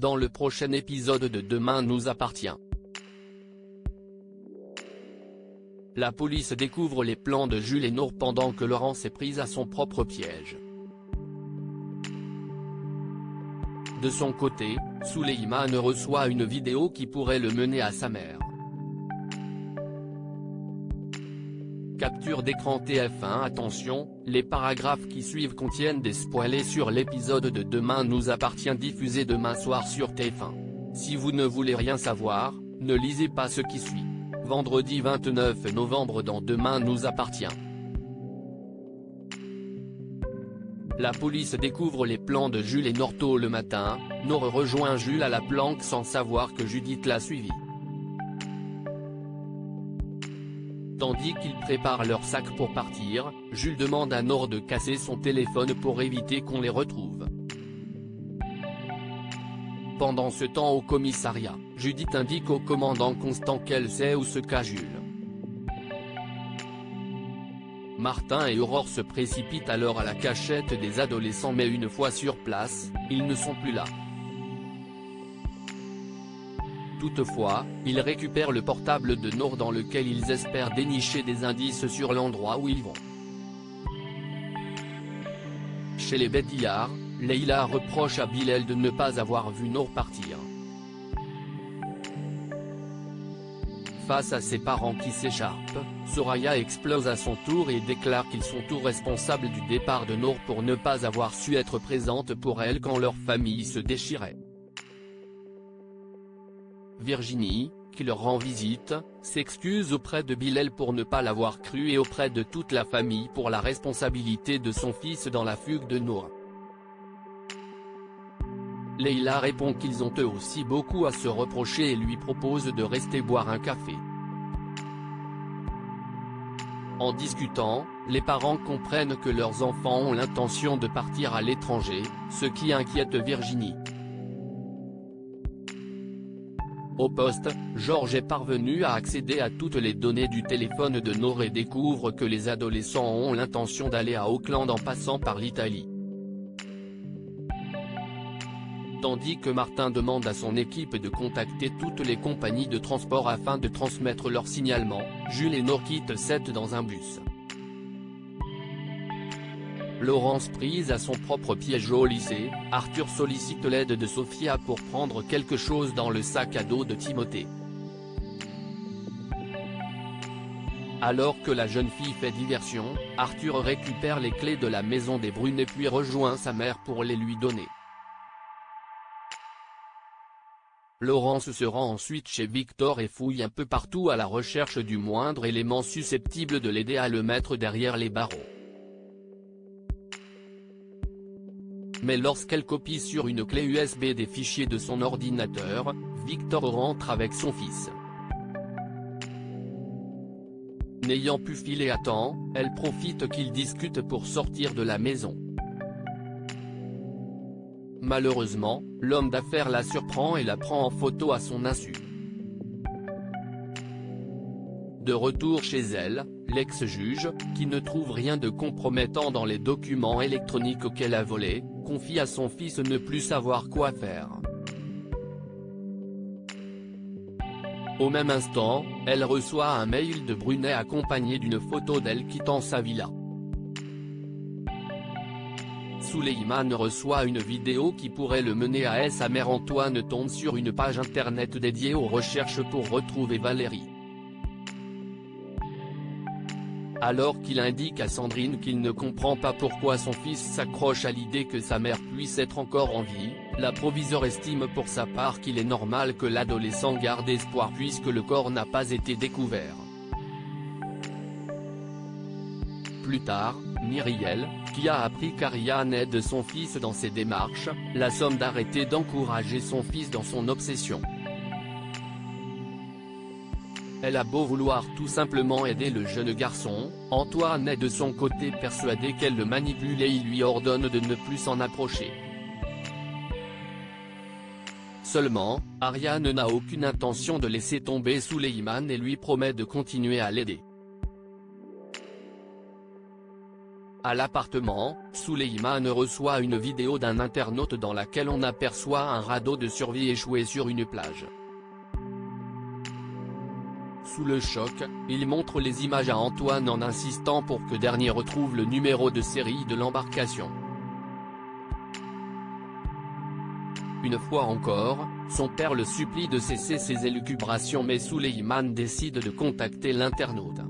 dans le prochain épisode de Demain nous appartient. La police découvre les plans de Jules et Nour pendant que Laurence est prise à son propre piège. De son côté, Souleymane reçoit une vidéo qui pourrait le mener à sa mère. Capture d'écran TF1. Attention, les paragraphes qui suivent contiennent des spoilers sur l'épisode de Demain nous appartient diffusé demain soir sur TF1. Si vous ne voulez rien savoir, ne lisez pas ce qui suit. Vendredi 29 novembre dans Demain nous appartient. La police découvre les plans de Jules et Nour tôt le matin. Nour rejoint Jules à la planque sans savoir que Judith l'a suivi. Tandis qu'ils préparent leur sac pour partir, Jules demande à Nour de casser son téléphone pour éviter qu'on les retrouve. Pendant ce temps au commissariat, Judith indique au commandant Constant qu'elle sait où se cache Jules. Martin et Aurore se précipitent alors à la cachette des adolescents mais une fois sur place, ils ne sont plus là. Toutefois, ils récupèrent le portable de Nour dans lequel ils espèrent dénicher des indices sur l'endroit où ils vont. Chez les Bédillard, Leïla reproche à Bilal de ne pas avoir vu Nour partir. Face à ses parents qui s'écharpent, Soraya explose à son tour et déclare qu'ils sont tous responsables du départ de Nour pour ne pas avoir su être présente pour elle quand leur famille se déchirait. Virginie, qui leur rend visite, s'excuse auprès de Bilal pour ne pas l'avoir cru et auprès de toute la famille pour la responsabilité de son fils dans la fugue de Nour. Leïla répond qu'ils ont eux aussi beaucoup à se reprocher et lui propose de rester boire un café. En discutant, les parents comprennent que leurs enfants ont l'intention de partir à l'étranger, ce qui inquiète Virginie. Au poste, Georges est parvenu à accéder à toutes les données du téléphone de Nour et découvre que les adolescents ont l'intention d'aller à Auckland en passant par l'Italie. Tandis que Martin demande à son équipe de contacter toutes les compagnies de transport afin de transmettre leur signalement, Jules et Nour quittent Sète dans un bus. Laurence prise à son propre piège au lycée, Arthur sollicite l'aide de Sophia pour prendre quelque chose dans le sac à dos de Timothée. Alors que la jeune fille fait diversion, Arthur récupère les clés de la maison des Brunet puis rejoint sa mère pour les lui donner. Laurence se rend ensuite chez Victor et fouille un peu partout à la recherche du moindre élément susceptible de l'aider à le mettre derrière les barreaux. Mais lorsqu'elle copie sur une clé USB des fichiers de son ordinateur, Victor rentre avec son fils. N'ayant pu filer à temps, elle profite qu'ils discutent pour sortir de la maison. Malheureusement, l'homme d'affaires la surprend et la prend en photo à son insu. De retour chez elle, l'ex-juge, qui ne trouve rien de compromettant dans les documents électroniques qu'elle a volés, confie à son fils ne plus savoir quoi faire. Au même instant, elle reçoit un mail de Brunet accompagné d'une photo d'elle quittant sa villa. Souleymane reçoit une vidéo qui pourrait le mener à sa mère. Antoine tombe sur une page internet dédiée aux recherches pour retrouver Valérie. Alors qu'il indique à Sandrine qu'il ne comprend pas pourquoi son fils s'accroche à l'idée que sa mère puisse être encore en vie, la proviseure estime pour sa part qu'il est normal que l'adolescent garde espoir puisque le corps n'a pas été découvert. Plus tard, Myriel, qui a appris qu'Ariane aide son fils dans ses démarches, la somme d'arrêter d'encourager son fils dans son obsession. Elle a beau vouloir tout simplement aider le jeune garçon, Antoine est de son côté persuadé qu'elle le manipule et il lui ordonne de ne plus s'en approcher. Seulement, Ariane n'a aucune intention de laisser tomber Souleymane et lui promet de continuer à l'aider. À l'appartement, Souleymane reçoit une vidéo d'un internaute dans laquelle on aperçoit un radeau de survie échoué sur une plage. Sous le choc, il montre les images à Antoine en insistant pour que dernier retrouve le numéro de série de l'embarcation. Une fois encore, son père le supplie de cesser ses élucubrations mais Souleymane décide de contacter l'internaute.